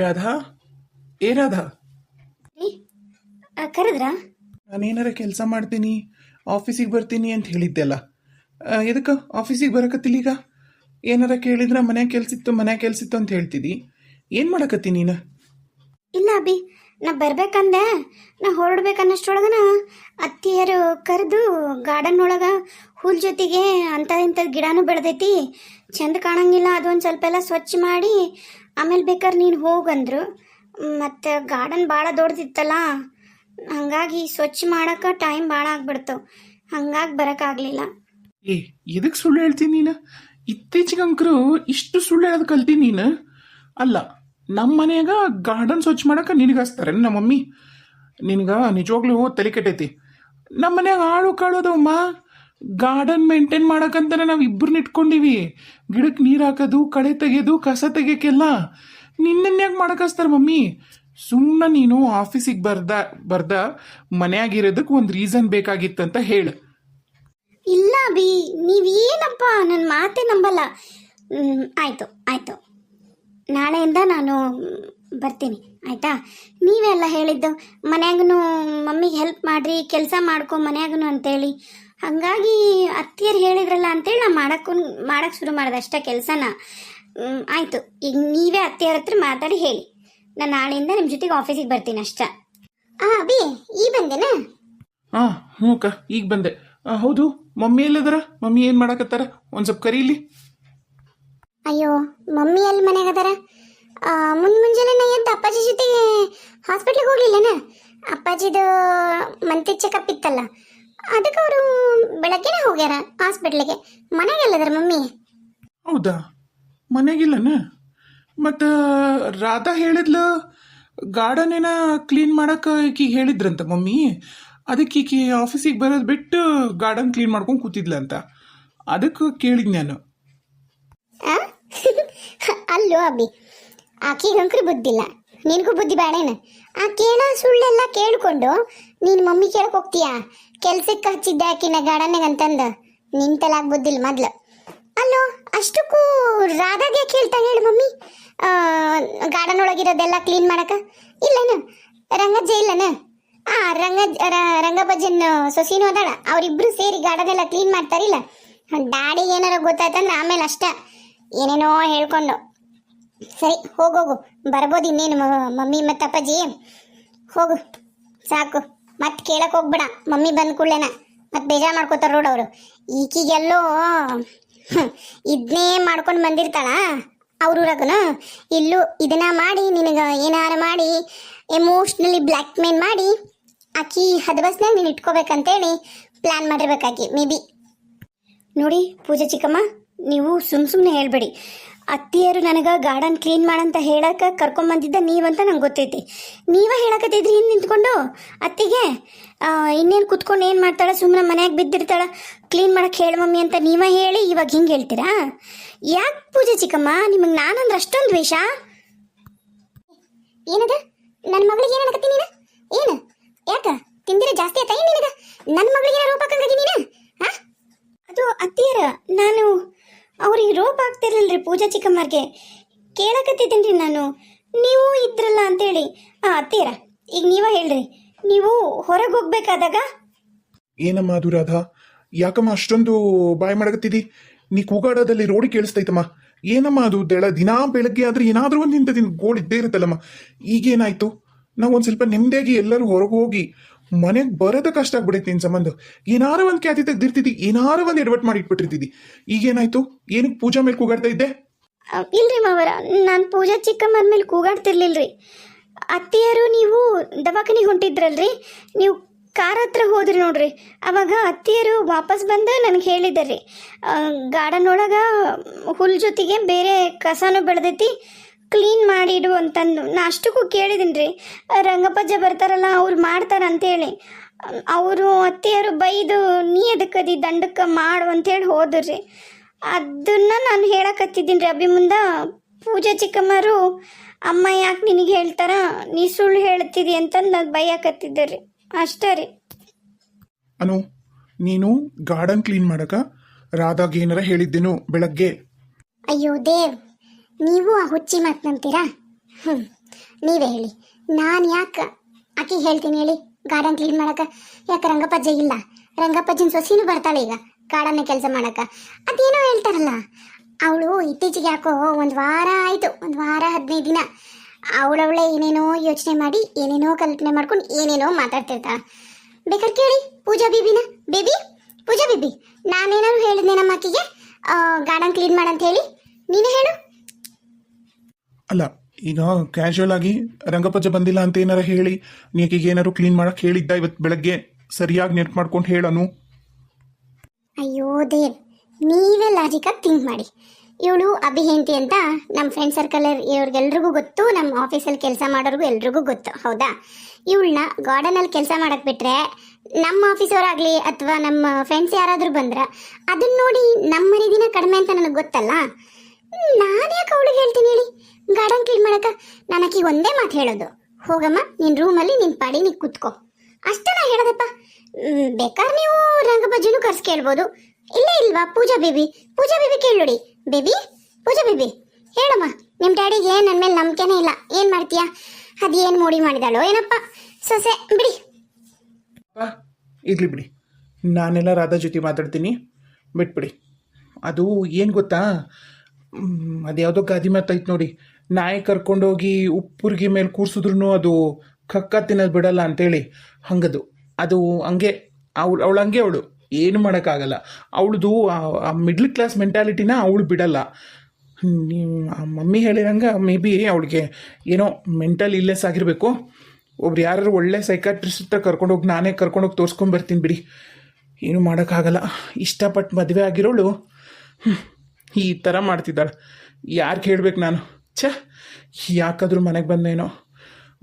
ರಾಧಾ, ಏ ರಾಧಾ, ಕರೆದ್ರಾ? ನಾನೇನಾರ ಕೆಲಸ ಮಾಡ್ತೀನಿ, ಆಫೀಸಿಗೆ ಬರ್ತೀನಿ ಅಂತ ಹೇಳಿದ್ದೆಲ್ಲ. ಎದಕ್ಕೆ ಆಫೀಸಿಗೆ ಬರಕತ್ತಿಲ್ಲ ಈಗ? ಏನಾರ ಕೇಳಿದ್ರೆ ಮನ್ಯಾಗ ಕೆಲ್ಸಿತ್ತು ಅಂತ ಹೇಳ್ತಿದ್ದಿ. ಏನು ಮಾಡಕತ್ತಿ ನೀನು? ಇಲ್ಲ ಅಭಿ, ನಾ ಬರ್ಬೇಕಂದೆ. ನಾ ಹೊರಡ್ಬೇಕನ್ನಷ್ಟೊಳಗನ ಅತ್ತಿಯರು ಕರೆದು ಗಾರ್ಡನ್ ಒಳಗೆ ಹುಲ್ ಜೊತೆಗೆ ಇಂಥದ್ದು ಗಿಡನೂ ಬೆಳೆದೈತಿ, ಚಂದ ಕಾಣಂಗಿಲ್ಲ, ಅದೊಂದು ಸ್ವಲ್ಪ ಎಲ್ಲ ಸ್ವಚ್ಛ ಮಾಡಿ ಆಮೇಲೆ ಬೇಕಾದ್ರೆ ನೀನು ಹೋಗಂದ್ರು. ಮತ್ತು ಗಾರ್ಡನ್ ಭಾಳ ದೊಡ್ಡದಿತ್ತಲ್ಲ, ಹಾಗಾಗಿ ಸ್ವಚ್ಛ ಮಾಡೋಕೆ ಟೈಮ್ ಭಾಳ ಆಗ್ಬಿಡ್ತು, ಹಂಗಾಗಿ ಬರೋಕ್ಕಾಗಲಿಲ್ಲ. ಏ, ಎದಕ್ಕೆ ಸುಳ್ಳು ಹೇಳ್ತೀನಿ ನೀನು? ಇತ್ತೀಚೆಗೆ ಅಂಕರು ಇಷ್ಟು ಸುಳ್ಳು ಹೇಳೋದು ಕಲ್ತಿ ನೀನು? ಅಲ್ಲ, ನಮ್ಮ ಮನೆಯಾಗ ಗಾರ್ಡನ್ ಸ್ವಚ್ಛ ಮಾಡಕ್ಕೆ ನಿನಗಾಸ್ತಾರೆ ನಮ್ಮ ಮಮ್ಮಿ. ನಿನಗೆ ನಿಜವಾಗ್ಲೂ ತಲೆ ಕೆಟ್ಟೈತಿ. ನಮ್ಮ ಮನ್ಯಾಗ ಆಳು ಕಾಳೋದಮ್ಮ, ಗಾರ್ಡನ್ ಮೇಂಟೈನ್ ಮಾಡಕ್ಕಂತಾನೆ ನಾವು ಇಬ್ಬರನ್ನ ಇಟ್ಕೊಂಡಿವಿ. ಗಿಡಕ್ಕೆ ನೀರು ಹಾಕೋದು, ಕಳೆ ತೆಗೆಯೋದು, ಕಸ ತೆಗಿಯೋಕ್ಕೆಲ್ಲ ನಿನ್ನನ್ಯಾಗ ಮಾಡಕ್ಕಾಸ್ತಾರೆ ಮಮ್ಮಿ. ಸುಮ್ಮನೆ ನೀನು ಆಫೀಸಿಗೆ ಬರ್ದ ಮನೆಯಾಗಿರೋದಕ್ಕೆ ಒಂದು ರೀಸನ್ ಬೇಕಾಗಿತ್ತಂತ ಹೇಳು. ಇಲ್ಲ ಅಭಿ, ನೀವೇನಪ್ಪ ನನ್ನ ಮಾತೇ ನಂಬಲ್ಲ. ಆಯಿತು ಆಯಿತು, ನಾಳೆಯಿಂದ ನಾನು ಬರ್ತೀನಿ ಆಯಿತಾ. ನೀವೆಲ್ಲ ಹೇಳಿದ್ದು ಮನ್ಯಾಗೂ ಮಮ್ಮಿಗೆ ಹೆಲ್ಪ್ ಮಾಡಿರಿ, ಕೆಲಸ ಮಾಡ್ಕೊ ಮನ್ಯಾಗೂ ಅಂತೇಳಿ, ಹಾಗಾಗಿ ಅತ್ತಿಯರು ಹೇಳಿದ್ರಲ್ಲ ಅಂತೇಳಿ ನಾನು ಮಾಡಕ್ಕೆ ಶುರು ಮಾಡಿದೆ ಅಷ್ಟೇ ಕೆಲಸನ. ಆಯಿತು, ಈಗ ನೀವೇ ಅತ್ತಿಯರ ಹತ್ರ ಮಾತಾಡಿ ಹೇಳಿ, ನಾನು ನಾಳೆಯಿಂದ ನಿಮ್ಮ ಜೊತೆಗೆ ಆಫೀಸಿಗೆ ಬರ್ತೀನಿ ಅಷ್ಟೇ. ಅಭಿ, ಈ ಬಂದೇನಾ? ಹ್ಞೂ ಅಕ್ಕ, ಈಗ ಬಂದೆ. ಹೌದು, ಮಮ್ಮಿ ಎಲ್ಲದರ? ಮಮ್ಮಿ ಏನು ಮಾಡಕತ್ತಾರ? ಒಂದು ಸ್ವಲ್ಪ ಕರೀಲಿ. ಅಯ್ಯೋ, ಮಮ್ಮಿ ಎಲ್ಲಿ ಮನೆಗೆ ಅದಾರ? ಮುಂಜಾನೆ ಎದ್ದು ಅಪ್ಪಾಜಿ ಜೊತೆಗೆ ಹಾಸ್ಪಿಟ್ಲಿಗೆ ಹೋಗ್ಲಿಲ್ಲನ? ಅಪ್ಪಾಜಿದು ಮಂತ್ಲಿ ಚೆಕಪ್ ಇತ್ತಲ್ಲ, ಅದಕ್ಕೆ ಅವರು ಬೆಳಗ್ಗೆನೆ ಹೋಗ್ಯಾರ ಹಾಸ್ಪಿಟ್ಲಿಗೆ. ಮನೆಗೆಲ್ಲದಾರ ಮಮ್ಮಿ? ಹೌದಾ, ಮನೆಗಿಲ್ಲನ? ಮತ್ತು ರಾಧಾ ಹೇಳಿದ್ಲು ಗಾರ್ಡನ್ ಏನ ಕ್ಲೀನ್ ಮಾಡಕ್ಕೆ ಈಕಿಗೆ ಹೇಳಿದ್ರಂತ ಮಮ್ಮಿ. ಅದಕ್ಕೆ ಈಕಿ ಆಫೀಸಿಗೆ ಬರೋದು ಬಿಟ್ಟು ಗಾರ್ಡನ್ ಕ್ಲೀನ್ ಮಾಡ್ಕೊಂಡು ಕೂತಿದ್ಲ ಅಂತ. ಅದಕ್ಕೆ ಕೇಳಿದ್ ನಾನು. ಅಲ್ಲೋ ಅಬ್ಬಿ, ಆಕಿಗಂಕ್ರು ಬುದ್ಧಿಲ್ಲ, ನಿನಗೂ ಬುದ್ಧಿ ಬೇಡೇನ? ಆ ಕೇಳ ಸುಳ್ಳೆಲ್ಲ ಕೇಳ್ಕೊಂಡು ನೀನು ಮಮ್ಮಿ ಕೇಳಕ್ ಹೋಗ್ತೀಯಾ? ಕೆಲ್ಸಕ್ಕೆ ಹಚ್ಚಿದ್ದೆ ಆಕಿನ ಗಾರ್ಡನ್ಯಾಗ ಅಂತಂದು. ನಿನ್ ತಲಾಗ ಬುದ್ಧಿಲ್ಲ ಮೊದ್ಲು. ಅಲ್ಲೋ, ಅಷ್ಟಕ್ಕೂ ರಾಧಾಗೆ ಕೇಳ್ತಾ ಹೇಳು ಮಮ್ಮಿ ಗಾರ್ಡನ್ ಒಳಗಿರೋದೆಲ್ಲ ಕ್ಲೀನ್ ಮಾಡಕ. ಇಲ್ಲನ ರಂಗಜ್ಜ ಇಲ್ಲನ? ರಂಗಪ್ಪಜ್ಜನ ಸೊಸಿನೂ ಅದಾಳ, ಅವರಿಬ್ರು ಸೇರಿ ಗಾರ್ಡನ್ ಎಲ್ಲ ಕ್ಲೀನ್ ಮಾಡ್ತಾರಿಲ್ಲ. ಡ್ಯಾಡಿಗೆ ಏನಾರ ಗೊತ್ತಾಯ್ತಂದ್ರೆ ಆಮೇಲೆ ಅಷ್ಟ ಏನೇನೋ ಹೇಳ್ಕೊಂಡು. ಸರಿ, ಹೋಗೋಗು, ಬರ್ಬೋದು ಇನ್ನೇನು ಮಮ್ಮಿ ಮತ್ತು ಅಪ್ಪಾಜಿ. ಹೋಗು ಸಾಕು, ಮತ್ತೆ ಕೇಳಕ್ಕೆ ಹೋಗ್ಬೇಡ. ಮಮ್ಮಿ ಬಂದ ಕೂಡಲೇನ ಮತ್ತೆ ಬೇಜಾರು ಮಾಡ್ಕೋತಾರ ನೋಡು ಅವರು. ಈಕಿಗೆಲ್ಲೋ ಇದನ್ನೇ ಮಾಡ್ಕೊಂಡು ಬಂದಿರ್ತಾಳ ಅವ್ರೂರಾಗನು. ಇಲ್ಲೂ ಇದನ್ನ ಮಾಡಿ ನಿನಗೆ ಏನಾರ ಮಾಡಿ ಎಮೋಷ್ನಲಿ ಬ್ಲ್ಯಾಕ್ ಮೇಲ್ ಮಾಡಿ ಆಕಿ ಹದಬಸ್ನಾಗ ನೀನು ಇಟ್ಕೋಬೇಕಂತೇಳಿ ಪ್ಲ್ಯಾನ್ ಮಾಡಿರ್ಬೇಕಾಕಿ ಮೇ ಬಿ. ನೋಡಿ ಪೂಜಾ ಚಿಕ್ಕಮ್ಮ, ನೀವು ಸುಮ್ಮನೆ ಹೇಳ್ಬೇಡಿ. ಅತ್ತಿಯರು ನನಗೆ ಗಾರ್ಡನ್ ಕ್ಲೀನ್ ಮಾಡಂತ ಹೇಳಕ್ಕೆ ಕರ್ಕೊಂಬಂದಿದ್ದ ನೀವಂತ ನಂಗೆ ಗೊತ್ತೈತಿ. ನೀವೇ ಹೇಳಕತ್ತಿದ್ರಿ ಹಿಂದೆ ನಿಂತ್ಕೊಂಡು ಅತ್ತಿಗೆ. ಇನ್ನೇನು ಕುತ್ಕೊಂಡು ಏನು ಮಾಡ್ತಾಳೆ, ಸುಮ್ಮನೆ ಮನ್ಯಾಗ ಬಿದ್ದಿರ್ತಾಳೆ, ಕ್ಲೀನ್ ಮಾಡಕ್ಕೆ ಹೇಳು ಮಮ್ಮಿ ಅಂತ ನೀವೇ ಹೇಳಿ ಇವಾಗ ಹಿಂಗೆ ಹೇಳ್ತೀರಾ? ಯಾಕೆ ಪೂಜೆ ಚಿಕ್ಕಮ್ಮ, ನಿಮಗೆ ನಾನಂದ್ರೆ ಅಷ್ಟೊಂದು ದ್ವೇಷ? ಏನದ ನನ್ನ ಮಗಳಿಗೆ ಏನು ಅನಕತ್ತಿ ನೀನು? ಏನು ಯಾಕ ತಿಂದಿರ ಜಾಸ್ತಿ ಆಯ್ತಾ ಏನು ನಿನಗೆ? ನನ್ನ ಮಗಳಿಗೆ ರೋಪ ಹಾಕಂಗಾಗಿ ನೀನು? ಅದು ಅತ್ತಿಯರ, ನಾನು ಅವ್ರಿಗೆ ರೋಪ್ ಆಗ್ತಿರ್ಲಿಲ್ರಿ ಪೂಜಾ ಚಿಕ್ಕಮ್ಮರ್ಗೆ. ಕೇಳಕತ್ತಿದ್ದೀನಿ ನಾನು, ನೀವು ಇದ್ರಲ್ಲ ಅಂತೇಳಿ. ಅತ್ತಿಯರ, ಈಗ ನೀವ ಹೇಳ್ರಿ, ನೀವು ಹೊರಗೆ ಹೋಗ್ಬೇಕಾದಾಗ. ಏನಮ್ಮ ಅದು ರಾಧಾ, ಯಾಕಮ್ಮ ಅಷ್ಟೊಂದು ಬಾಯ್ ಮಾಡಕತ್ತಿದಿ? ನೀ ಕೂಗಾಡೋದಲ್ಲಿ ರೋಡಿ ಕೇಳಿಸ್ತೈತಮ್ಮ. ಏನಮ್ಮ ಅದು ದಿನಾ ಬೆಳಗ್ಗೆ ಆದ್ರೆ ಏನಾದ್ರೂ ಒಂದು ಇಂಥದಿನ ಗೋಳು ಇದ್ದೇ ಇರುತ್ತಲ್ಲಮ್ಮ. ಈಗೇನಾಯ್ತು? ನಾವು ಒಂದು ಸ್ವಲ್ಪ ನೆಮ್ಮದಿಯಾಗಿ ಎಲ್ಲರೂ ಹೊರಗೆ ಹೋಗಿ ಮನೆಗೆ ಬರೋದ ಕಷ್ಟ ಆಗ್ಬಿಡೈತಿ ನಿನ್ ಸಂಬಂಧ. ಏನಾರ ಒಂದು ಖ್ಯಾತಿ ತೆಗ್ದಿರ್ತಿದ್ದಿ, ಏನಾರ ಒಂದು ಎಡವಟ್ ಮಾಡಿ ಇಟ್ಬಿಟ್ಟಿರ್ತಿದ್ದಿ. ಈಗೇನಾಯ್ತು? ಏನಕ್ಕೆ ಪೂಜಾ ಮೇಲೆ ಕೂಗಾಡ್ತಾ ಇದ್ದೆ? ಇಲ್ರಿ ಮಾವರ, ನಾನು ಪೂಜಾ ಚಿಕ್ಕಮ್ಮನ ಮೇಲೆ ಕೂಗಾಡ್ತಿರ್ಲಿಲ್ರಿ. ಅತ್ತಿಯರು ನೀವು ದವಾಖಾನಿಗೆ ಹೊಂಟಿದ್ರಲ್ರಿ, ನೀವು ಕಾರ್ ಹತ್ರ ಹೋದ್ರಿ ನೋಡ್ರಿ, ಅವಾಗ ಅತ್ತಿಯರು ವಾಪಸ್ ಬಂದು ನನಗೆ ಹೇಳಿದಾರ್ರಿ, ಗಾರ್ಡನ್ ಒಳಗೆ ಹುಲ್ ಜೊತೆಗೆ ಬೇರೆ ಕಸನೂ ಬೆಳೆದೈತಿ, ಕ್ಲೀನ್ ಮಾಡಿಡು ಅಂತಂದು. ನಾ ಅಷ್ಟಕ್ಕೂ ಕೇಳಿದ್ದೀನಿ ರೀ, ರಂಗಪ್ಪಜ್ಜ ಬರ್ತಾರಲ್ಲ ಅವ್ರು ಮಾಡ್ತಾರ ಅಂತೇಳಿ. ಅವರು ಅತ್ತಿಯರು ಬೈದು ನೀ ಅದಕ್ಕದಿ ದಂಡಕ್ಕೆ ಮಾಡು ಅಂತೇಳಿ ಹೋದ್ರಿ. ಅದನ್ನ ನಾನು ಹೇಳಕತ್ತಿದ್ದೀನಿ ರೀ ಅಭಿ ಮುಂದೆ. ಪೂಜಾ ಚಿಕ್ಕಮ್ಮರು ಅಮ್ಮ ಯಾಕೆ ನಿನಗೆ ಹೇಳ್ತಾರ, ನೀ ಸುಳ್ಳು ಹೇಳ್ತಿದಿ ಅಂತಂದು ನಾನು ಬೈಯಾಕತ್ತಿದ್ದೆ ರೀ, ಅಷ್ಟೇ ರೀ. ಅನು, ನೀನು ಗಾರ್ಡನ್ ಕ್ಲೀನ್ ಮಾಡಕ ರಾಧಾಗ ಏನಾರ ಹೇಳಿದ್ದೇನು ಬೆಳಗ್ಗೆ? ಅಯ್ಯೋ ದೇವ್, ನೀವು ಆ ಹುಚ್ಚಿ ಮಾತಂತೀರಾ? ನೀವೇ ಹೇಳಿ, ನಾನು ಯಾಕೆ ಆಕಿಗೆ ಹೇಳ್ತೀನಿ ಹೇಳಿ ಗಾರ್ಡನ್ ಕ್ಲೀನ್ ಮಾಡಕ್ಕೆ? ಯಾಕೆ ರಂಗಪ್ಪಜ್ಜ ಇಲ್ಲ? ರಂಗಪ್ಪಜ್ಜನ ಸೊಸಿನೂ ಬರ್ತಾಳೆ ಈಗ ಗಾರ್ಡನ್ನ ಕೆಲಸ ಮಾಡಕ್ಕೆ. ಅದೇನೋ ಹೇಳ್ತಾರಲ್ಲ, ಅವಳು ಇತ್ತೀಚೆಗೆ ಯಾಕೋ ಒಂದು ವಾರ ಆಯಿತು, ಒಂದು ವಾರ 15 ದಿನ ಅವಳವಳೆ ಏನೇನೋ ಯೋಚನೆ ಮಾಡಿ ಏನೇನೋ ಕಲ್ಪನೆ ಮಾಡ್ಕೊಂಡು ಏನೇನೋ ಮಾತಾಡ್ತಿರ್ತಾಳೆ. ಬೇಕಾದ್ರೆ ಕೇಳಿ ಪೂಜಾ ಬೇಬಿ ಪೂಜಾ ಬೇಬಿ, ನಾನೇನಾದ್ರು ಹೇಳಿದ್ನೆ ನಮ್ಮ ಆಕಿಗೆ ಗಾರ್ಡನ್ ಕ್ಲೀನ್ ಮಾಡಂತ ಹೇಳಿ? ನೀನೇ ಹೇಳು. ಅಲ್ಲ, ಈಗ ಕ್ಯಾಶುವಲ್ ಆಗಿ ರಂಗಪ್ಪಜ್ಜ ಬಂದಿಲ್ಲ ಅಂತ ಏನಾರ ಹೇಳಿ ನೀಕಿಗೆ ಏನಾರು ಕ್ಲೀನ್ ಮಾಡಕ್ಕೆ ಹೇಳಿದ್ದ ಇವತ್ತು ಬೆಳಗ್ಗೆ? ಸರಿಯಾಗಿ ನೆಟ್ ಮಾಡ್ಕೊಂಡು ಹೇಳನು. ಅಯ್ಯೋ ದೇವ್, ನೀವೇ ಲಾಜಿಕಾಗಿ ಥಿಂಕ್ ಮಾಡಿ. ಇವಳು ಅಭಿಹೇಂತಿ ಅಂತ ನಮ್ಮ ಫ್ರೆಂಡ್ ಸರ್ಕಲ್ ಇವ್ರಿಗೆಲ್ರಿಗೂ ಗೊತ್ತು, ನಮ್ಮ ಆಫೀಸಲ್ಲಿ ಕೆಲಸ ಮಾಡೋರಿಗೂ ಎಲ್ರಿಗೂ ಗೊತ್ತು, ಹೌದಾ? ಇವಳನ್ನ ಗಾರ್ಡನಲ್ಲಿ ಕೆಲಸ ಮಾಡಕ್ಕೆ ಬಿಟ್ರೆ ನಮ್ಮ ಆಫೀಸವರಾಗಲಿ ಅಥವಾ ನಮ್ಮ ಫ್ರೆಂಡ್ಸ್ ಯಾರಾದರೂ ಬಂದ್ರೆ ಅದನ್ನ ನೋಡಿ ನಮ್ಮ ಮರಿದಿನ ಕಡಿಮೆ ಅಂತ ನನಗೆ ಗೊತ್ತಲ್ಲ. ನಾನು ಯಾಕೆ ಅವಳಿಗೆ ಹೇಳ್ತೀನಿ ಹೇಳಿ ಗಾರ್ಡನ್ ಕ್ಲೀನ್ ಮಾಡಕ್ಕೆ? ನಾನು ಆಕಿಗೆ ಒಂದೇ ಮಾತು ಹೇಳೋದು, ಹೋಗಮ್ಮ ನಿನ್ನ ರೂಮಲ್ಲಿ ನಿನ್ನ ಪಾಡಿ ನೀ ಕೂತ್ಕೋ, ಅಷ್ಟೇ ನಾ ಹೇಳೋದಪ್ಪ. ಬೇಕಾದ್ರೆ ನೀವು ರಂಗಬಜ್ಜನೂ ಕರ್ಸಿ ಕೇಳ್ಬೋದು. ಇಲ್ಲೇ ಇಲ್ವಾ ಪೂಜಾ ಬೇಬಿ ಕೇಳೋಡಿ. ಪೂಜಾ ಬೇಬಿ ಹೇಳಮ್ಮ, ನಿಮ್ಮ ಡ್ಯಾಡಿಗೆ ನನ್ನ ಮೇಲೆ ನಂಬಿಕೆನೇ ಇಲ್ಲ, ಏನು ಮಾಡ್ತೀಯಾ? ಅದೇನು ಮೋಡಿ ಮಾಡಿದಾಳೋ ಏನಪ್ಪ ಸೊಸೆ, ಬಿಡಿ. ಇರ್ಲಿ ಬಿಡಿ, ನಾನೆಲ್ಲ ರಾಧಾ ಜೊತೆ ಮಾತಾಡ್ತೀನಿ, ಬಿಟ್ಬಿಡಿ. ಅದು ಏನು ಗೊತ್ತಾ, ಅದ್ಯಾವುದೋ ಗಾದಿ ಮಾತೈತೆ ನೋಡಿ, ನಾಯಿ ಕರ್ಕೊಂಡೋಗಿ ಉಪ್ಪುರ್ಗಿ ಮೇಲೆ ಕೂರ್ಸಿದ್ರು ಅದು ಕಕ್ಕ ತಿನ್ನೋದು ಬಿಡಲ್ಲ ಅಂತೇಳಿ, ಹಂಗದು ಅದು ಹಂಗೆ. ಅವಳು ಹಂಗೆ, ಅವಳು ಏನು ಮಾಡೋಕ್ಕಾಗಲ್ಲ. ಅವಳದು ಆ ಮಿಡ್ಲ್ ಕ್ಲಾಸ್ ಮೆಂಟ್ಯಾಲಿಟಿನ ಅವಳು ಬಿಡಲ್ಲ. ಆ ಮಮ್ಮಿ ಹೇಳಿರಂಗೆ ಮೇ ಬಿ ಅವಳಿಗೆ ಏನೋ ಮೆಂಟಲ್ ಇಲ್ಲೆಸ್ ಆಗಿರಬೇಕು. ಒಬ್ರು ಯಾರು ಒಳ್ಳೆ ಸೈಕಾಟ್ರಿಸ್ಟ್ ಹತ್ರ ಕರ್ಕೊಂಡೋಗಿ ನಾನೇ ಕರ್ಕೊಂಡೋಗಿ ತೋರಿಸ್ಕೊಂಬರ್ತೀನಿ ಬಿಡಿ, ಏನು ಮಾಡೋಕ್ಕಾಗಲ್ಲ. ಇಷ್ಟಪಟ್ಟು ಮದುವೆ ಆಗಿರೋಳು ಈ ಥರ ಮಾಡ್ತಿದ್ದಾಳೆ. ಯಾರು ಕೇಳ್ಬೇಕು ನಾನು? ಯಾಕಾದರೂ ಮನೆಗೆ ಬಂದೇನೋ.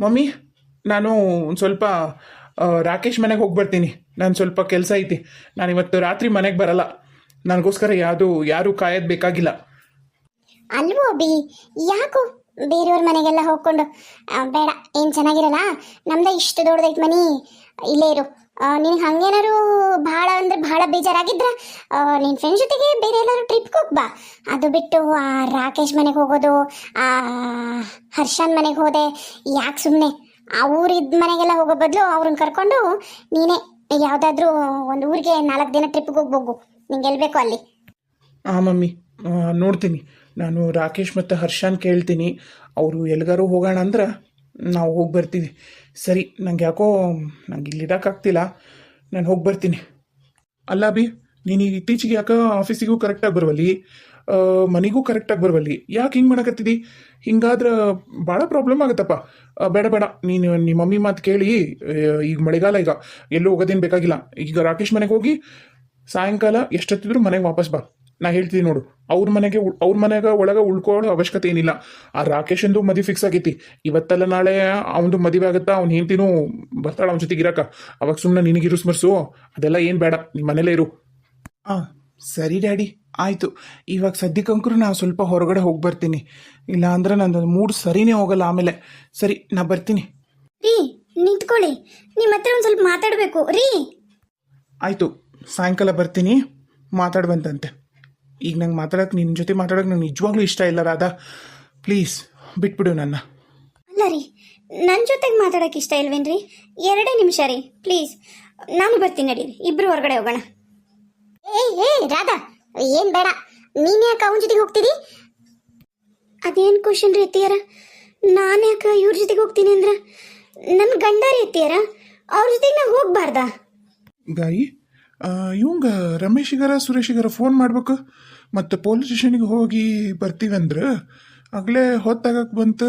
ಮಮ್ಮಿ, ನಾನು ಒಂದು ಸ್ವಲ್ಪ ರಾಕೇಶ್ ಮನೆಗೆ ಹೋಗಿ ಬರ್ತೀನಿ, ನಾನು ಸ್ವಲ್ಪ ಕೆಲಸ ಐತಿ. ನಾನು ಇವತ್ತು ರಾತ್ರಿ ಮನೆಗೆ ಬರಲ್ಲ, ನನಗೋಸ್ಕರ ಯಾರೂ ಕಾಯೋದು ಬೇಕಾಗಿಲ್ಲ. ಅಲ್ವೋ ಅಭಿ, ಯಾಕೋ ಬೇರೆಯವ್ರ ಮನೆಗೆಲ್ಲ ಹೋಗ್ಕೊಂಡು ಬೇಡ, ಏನು ಚೆನ್ನಾಗಿರಲ್ಲ. ನಮ್ದ ಇಷ್ಟು ದೊಡ್ಡದೈತೆ ಮನಿ, ಇಲ್ಲೇ ಇರು. ನಿನಗೆ ಹಂಗೇನಾರು ಭಾಳ ಅಂದ್ರೆ ಭಾಳ ಬೇಜಾರಾಗಿದ್ರೆ ನಿನ್ನ ಫ್ರೆಂಡ್ ಜೊತೆಗೆ ಬೇರೆ ಎಲ್ಲರೂ ಟ್ರಿಪ್ಗೆ ಹೋಗ್ಬಾ. ಅದು ಬಿಟ್ಟು ಆ ರಾಕೇಶ್ ಮನೆಗೆ ಹೋಗೋದು, ಆ ಹರ್ಷನ್ ಮನೆಗೆ ಹೋದೆ, ಯಾಕೆ ಸುಮ್ಮನೆ ಅವ್ರಿದ್ದ ಮನೆಗೆಲ್ಲ ಹೋಗೋ ಬದಲು ಅವ್ರನ್ನ ಕರ್ಕೊಂಡು ನೀನೇ ಯಾವುದಾದ್ರೂ ಒಂದು ಊರಿಗೆ 4 ದಿನ ಟ್ರಿಪ್ಗೆ ಹೋಗ್ಬೋಗು, ನಿಂಗೆ ಎಲ್ಬೇಕು ಅಲ್ಲಿ. ಹಾಂ ಮಮ್ಮಿ, ನೋಡ್ತೀನಿ. ನಾನು ರಾಕೇಶ್ ಮತ್ತು ಹರ್ಷನ್ ಕೇಳ್ತೀನಿ, ಅವರು ಎಲ್ಗಾರು ಹೋಗೋಣ ಅಂದ್ರೆ ನಾವು ಹೋಗಿ ಬರ್ತೀವಿ. ಸರಿ, ನಂಗೆ ಯಾಕೋ ಇಲ್ಲಿ ಇಡೋಕ್ಕಾಗ್ತಿಲ್ಲ, ನಾನು ಹೋಗಿ ಬರ್ತೀನಿ. ಅಲ್ಲ ಅಭಿ, ನೀನು ಇತ್ತೀಚೆಗೆ ಯಾಕೆ ಆಫೀಸಿಗೂ ಕರೆಕ್ಟಾಗಿ ಬರುವಲ್ಲಿ, ಮನೆಗೂ ಕರೆಕ್ಟಾಗಿ ಬರುವಲ್ಲಿ, ಯಾಕೆ ಹಿಂಗೆ ಮಾಡಕತ್ತಿದ್ದಿ? ಹಿಂಗಾದ್ರೆ ಭಾಳ ಪ್ರಾಬ್ಲಮ್ ಆಗುತ್ತಪ್ಪ. ಬೇಡ, ನೀನು ನಿಮ್ಮ ಮಮ್ಮಿ ಮಾತು ಕೇಳಿ, ಈಗ ಮಳೆಗಾಲ, ಈಗ ಎಲ್ಲೂ ಹೋಗೋದೇನು ಬೇಕಾಗಿಲ್ಲ. ಈಗ ರಾಕೇಶ್ ಮನೆಗೆ ಹೋಗಿ ಸಾಯಂಕಾಲ ಎಷ್ಟೊತ್ತಿದ್ರು ಮನೆಗೆ ವಾಪಸ್ ಬಾ. ನಾ ಹೇಳ್ತೀನಿ ನೋಡು, ಅವ್ರ ಮನೆಗೆ ಒಳಗೆ ಉಳ್ಕೊಳ್ಳೋ ಅವಶ್ಯಕತೆ ಏನಿಲ್ಲ. ಆ ರಾಕೇಶಂದು ಮದುವೆ ಫಿಕ್ಸ್ ಆಗೈತಿ, ಇವತ್ತಲ್ಲ ನಾಳೆ ಅವನದು ಮದುವೆ ಆಗುತ್ತಾ, ಅವ್ನು ಹೆಂಡ್ತಿನೂ ಬರ್ತಾಳೆ ಅವನ ಜೊತೆಗೆ ಇರಕ್ಕ. ಅವಾಗ ಸುಮ್ಮನೆ ನಿನಗಿರು ಸ್ಮರ್ಸು, ಅದೆಲ್ಲ ಏನು ಬೇಡ, ನಿಮ್ಮ ಮನೇಲೇ ಇರು. ಹಾಂ ಸರಿ ಡ್ಯಾಡಿ, ಆಯಿತು. ಇವಾಗ ಸದ್ಯಕ್ಕಂಕರು ನಾವು ಸ್ವಲ್ಪ ಹೊರಗಡೆ ಹೋಗಿ ಬರ್ತೀನಿ, ಇಲ್ಲ ಅಂದ್ರೆ ನಂದು ಮೂಡ್ ಸರಿನೇ ಹೋಗಲ್ಲ ಆಮೇಲೆ. ಸರಿ, ನಾ ಬರ್ತೀನಿ. ರೀ ನಿಂತ್ಕೊಳ್ಳಿ, ನಿಮ್ಮ ಹತ್ರ ಒಂದು ಸ್ವಲ್ಪ ಮಾತಾಡಬೇಕು ರೀ. ಆಯಿತು, ಸಾಯಂಕಾಲ ಬರ್ತೀನಿ, ಮಾತಾಡ್ಬಂತಂತೆ. ಈಗ ನಂಗೆ ನಿನ್ನ ಜೊತೆ ಮಾತಾಡೋಕೆ ನಂಗೆ ನಿಜವಾಗ್ಲೂ ಇಷ್ಟ ಇಲ್ಲ ರಾಧಾ, ಪ್ಲೀಸ್ ಬಿಟ್ಬಿಡು ನನ್ನ. ಅಲ್ಲ ರೀ, ನನ್ನ ಜೊತೆಗೆ ಮಾತಾಡೋಕೆ ಇಷ್ಟ ಇಲ್ವೇನ್ರಿ? 2 ನಿಮಿಷ ರೀ ಪ್ಲೀಸ್, ನಾನು ಬರ್ತೀನಿ, ನಡೀರಿ ಇಬ್ಬರು ಹೊರಗಡೆ ಹೋಗೋಣ. ಏ ರಾಧಾ, ಏನು ಬೇಡ, ನೀನು ಯಾಕೆ ಅವನ ಜೊತೆಗೆ ಹೋಗ್ತೀರಿ? ಅದೇನು ಕ್ವಶನ್ ರೀ ಎತ್ತಿಯಾರ? ನಾನು ಯಾಕೆ ಇವ್ರ ಜೊತೆಗೆ ಹೋಗ್ತೀನಿ ಅಂದ್ರೆ ನನ್ನ ಗಂಡ ರೀ ಎತ್ತಿಯಾರ, ಅವ್ರ ಜೊತೆಗೆ ನಾ ಹೋಗ್ಬಾರ್ದಾ? ಗಾಯಿ, ಇವಂಗ ರಮೇಶಿಗಾರ ಸುರೇಶಿಗಾರ ಫೋನ್ ಮಾಡ್ಬೇಕು, ಮತ್ತು ಪೊಲೀಸ್ ಸ್ಟೇಷನಿಗೆ ಹೋಗಿ ಬರ್ತೀವಿ ಅಂದ್ರೆ ಆಗಲೇ ಹೊತ್ತಾಗಕ್ಕೆ ಬಂತು,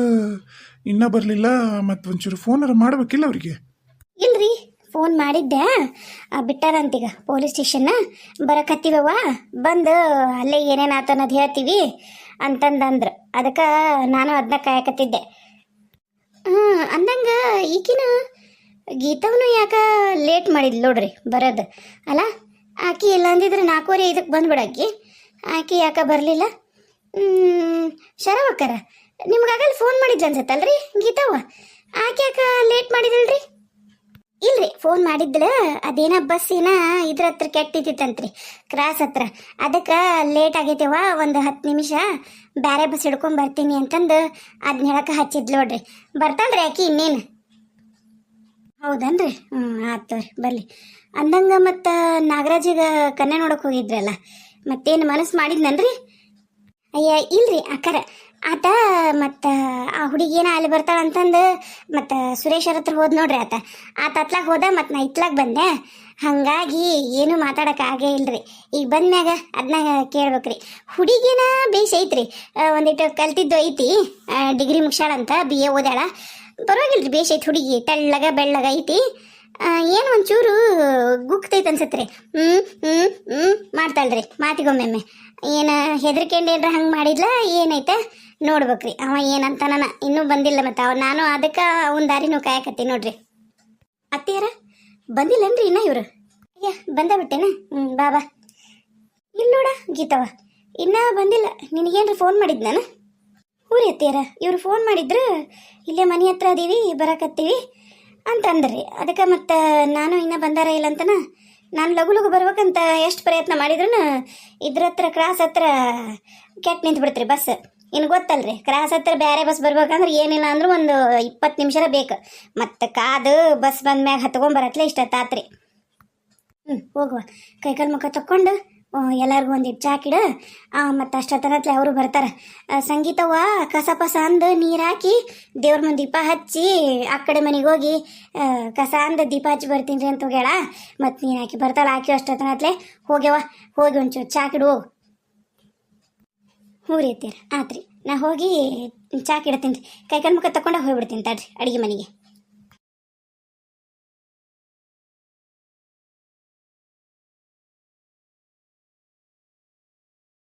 ಇನ್ನೂ ಬರಲಿಲ್ಲ. ಮತ್ತು ಒಂಚೂರು ಫೋನಾರ ಮಾಡ್ಬೇಕಿಲ್ಲ ಅವ್ರಿಗೆ? ಇಲ್ರಿ, ಫೋನ್ ಮಾಡಿದ್ದೆ, ಬಿಟ್ಟಾರಂತೀಗ ಪೊಲೀಸ್ ಸ್ಟೇಷನ್ನ. ಬರಕತ್ತೀವವ್ವ, ಬಂದು ಅಲ್ಲೇ ಏನೇನು ಆತನದು ಹೇಳ್ತೀವಿ ಅಂತಂದಂದ್ರು, ಅದಕ್ಕೆ ನಾನು ಅದನ್ನ ಕಾಯಕತ್ತಿದ್ದೆ. ಅಂದಂಗೆ ಈಕಿನ ಗೀತವನು ಯಾಕೆ ಲೇಟ್ ಮಾಡಿದ್ಲು ನೋಡ್ರಿ ಬರೋದು ಅಲ್ಲ. ಆಕೆ ಇಲ್ಲ ಅಂದಿದ್ರೆ 4:45 ಬಂದ್ಬಿಡಾಕಿ, ಆಕೆ ಯಾಕೆ ಬರಲಿಲ್ಲ? ಶರವಕ್ಕರ ನಿಮ್ಗಾಗಲ್ಲಿ ಫೋನ್ ಮಾಡಿದ್ಲು ಅನ್ಸತ್ತಲ್ರಿ ಗೀತವ್ವ, ಆಕೆ ಯಾಕೆ ಲೇಟ್ ಮಾಡಿದಲ್ರಿ? ಇಲ್ರಿ ಫೋನ್ ಮಾಡಿದ್ಲ ಅದೇನ ಬಸ್ ಏನ ಇದ್ರ ಹತ್ರ ಕೆಟ್ಟಿತ್ತಂತ್ರಿ ಕ್ರಾಸ್ ಹತ್ರ ಅದಕ್ಕೆ ಲೇಟ್ ಆಗೈತೆವ ಒಂದು 10 ನಿಮಿಷ ಬ್ಯಾರೆ ಬಸ್ ಹಿಡ್ಕೊಂಡ್ ಬರ್ತೀನಿ ಅಂತಂದು ಅದ್ನ ಹೇಳಕ್ಕೆ ಹಚ್ಚಿದ್ಲು ನೋಡ್ರಿ. ಬರ್ತಾಳ್ರಿ ಆಕಿ ಇನ್ನೇನು. ಹೌದನ್ರಿ? ಆತು ಬರ್ಲಿ. ಅಂದಂಗ ಮತ್ತು ನಾಗರಾಜಿಗ ಕನ್ಯಾ ನೋಡಕ್ ಹೋಗಿದ್ರಲ್ಲ, ಮತ್ತೇನು ಮನಸ್ಸು ಮಾಡಿದ್ನನ್ರಿ? ಅಯ್ಯ ಇಲ್ರಿ ಅಕ್ಕರ, ಆತ ಮತ್ತು ಆ ಹುಡುಗಿನ ಅಲ್ಲಿ ಬರ್ತಾಳಂತಂದು ಮತ್ತು ಸುರೇಶ್ ಹತ್ರ ಹೋದ್ ನೋಡ್ರಿ. ಆತ ಅತ್ಲಾಗ ಹೋದ ಮತ್ತು ನಾ ಇತ್ಲಾಗ ಬಂದೆ, ಹಾಗಾಗಿ ಏನು ಮಾತಾಡಕ್ಕೆ ಆಗೇ ಇಲ್ರಿ. ಈಗ ಬಂದ್ಮ್ಯಾಗ ಅದನ್ನ ಕೇಳ್ಬೇಕ್ರಿ. ಹುಡುಗಿನ ಬೇಸ್ ಐತ್ರಿ, ಒಂದಿಟ್ಟು ಕಲ್ತಿದ್ದು ಐತಿ, ಡಿಗ್ರಿ ಮುಗ್ಸಾಳಂತ, BA ಓದಾಳ, ಪರವಾಗಿಲ್ರಿ, ಬೇಸ್ ಐತಿ ಹುಡುಗಿ, ತೆಳ್ಳಗ ಬೆಳ್ಳಗ ಐತಿ. ಏನು ಒಂಚೂರು ಗುಕ್ತೈತೆ ಅನ್ಸತ್ರಿ. ಮಾಡ್ತಾಳ್ರಿ ಮಾತಿಗೊಮ್ಮೆಮ್ಮೆ. ಏನು ಹೆದರ್ಕೊಂಡು ಏನ್ರ ಹಂಗೆ ಮಾಡಿದ್ಲ ಏನೈತೆ ನೋಡ್ಬೇಕ್ರಿ. ಅವ ಏನಂತಾನ ಇನ್ನೂ ಬಂದಿಲ್ಲ, ಮತ್ತು ನಾನು ಅದಕ್ಕೆ ಅವನ ದಾರಿನೂ ಕಾಯಕತ್ತೀನಿ ನೋಡ್ರಿ. ಅತ್ತಿಯಾರ ಬಂದಿಲ್ಲನ್ರಿ ಇನ್ನ ಇವರು? ಅಯ್ಯ ಬಂದ ಬಿಟ್ಟೇನ? ಬಾಬಾ ಇಲ್ಲ ನೋಡ ಗೀತವ, ಇನ್ನೂ ಬಂದಿಲ್ಲ. ನಿನಗೇನ್ರಿ ಫೋನ್ ಮಾಡಿದ್ ನಾನು? ಊರಿ ಅತ್ತಿಯಾರ, ಇವ್ರು ಫೋನ್ ಮಾಡಿದ್ರು, ಇಲ್ಲೇ ಮನೆ ಹತ್ರ ಅದೀವಿ ಬರಕತ್ತೀವಿ ಅಂತಂದ್ರಿ. ಅದಕ್ಕೆ ಮತ್ತು ನಾನು ಇನ್ನೂ ಬಂದಾರ ಇಲ್ಲ ಅಂತನ ನಾನು ಲಘು ಲಘು ಬರ್ಬೇಕಂತ ಎಷ್ಟು ಪ್ರಯತ್ನ ಮಾಡಿದ್ರು ಇದ್ರ ಹತ್ರ ಕ್ರಾಸ್ ಹತ್ರ ಕೆಟ್ಟ ನಿಂತು ಬಿಡ್ತ್ರಿ ಬಸ್. ಇನ್ನು ಗೊತ್ತಲ್ರಿ, ಕ್ರಾಸ್ ಹತ್ರ ಬೇರೆ ಬಸ್ ಬರ್ಬೇಕಂದ್ರೆ ಏನಿಲ್ಲ ಅಂದ್ರೂ ಒಂದು 20 ನಿಮಿಷ ಬೇಕು. ಮತ್ತು ಕಾದು ಬಸ್ ಬಂದ ಮ್ಯಾಗ ಹತ್ಕೊಂಬರತ್ಲೆ ಇಷ್ಟತ್ತಾತ್ರಿ. ಹೋಗುವ, ಕೈಕಾಲು ಮುಖ ತಕ್ಕೊಂಡು ಎಲ್ಲರಿಗೂ ಒಂದಿಟ್ಟು ಚಾಕಿಡ, ಮತ್ತು ಅಷ್ಟೊತ್ತನತ್ಲೆ ಅವರು ಬರ್ತಾರೆ. ಸಂಗೀತವ್ವ ಕಸ ಪಸ ಅಂದು ನೀರು ಹಾಕಿ ದೇವ್ರ ಮುಂದೆ ದೀಪ ಹಚ್ಚಿ ಆ ಕಡೆ ಮನೆಗೆ ಹೋಗಿ ಕಸ ಅಂದು ದೀಪ ಹಚ್ಚಿ ಬರ್ತೀನಿ ರೀ ಅಂತ ಹೋಗ್ಯಾಳ. ಮತ್ತು ನೀರು ಹಾಕಿ ಬರ್ತಾಳೆ, ಹಾಕಿ ಅಷ್ಟೊತ್ತನತ್ಲೆ ಹೋಗ್ಯವ, ಹೋಗಿ ಒಂಚೂರು ಚಾಕಿಡು ಹೋಗು. ಹ್ಞೂ ರೀ ಅತ್ತೀರ, ಆತ್ರಿ, ನಾ ಹೋಗಿ ಚಾಕಿಡ್ತೀನಿ ರೀ, ಕೈಕಾಲು ಮುಖ ತಗೊಂಡು ಹೋಗ್ಬಿಡ್ತೀನಿ ತಡ್ರಿ ಅಡುಗೆ ಮನೆಗೆ.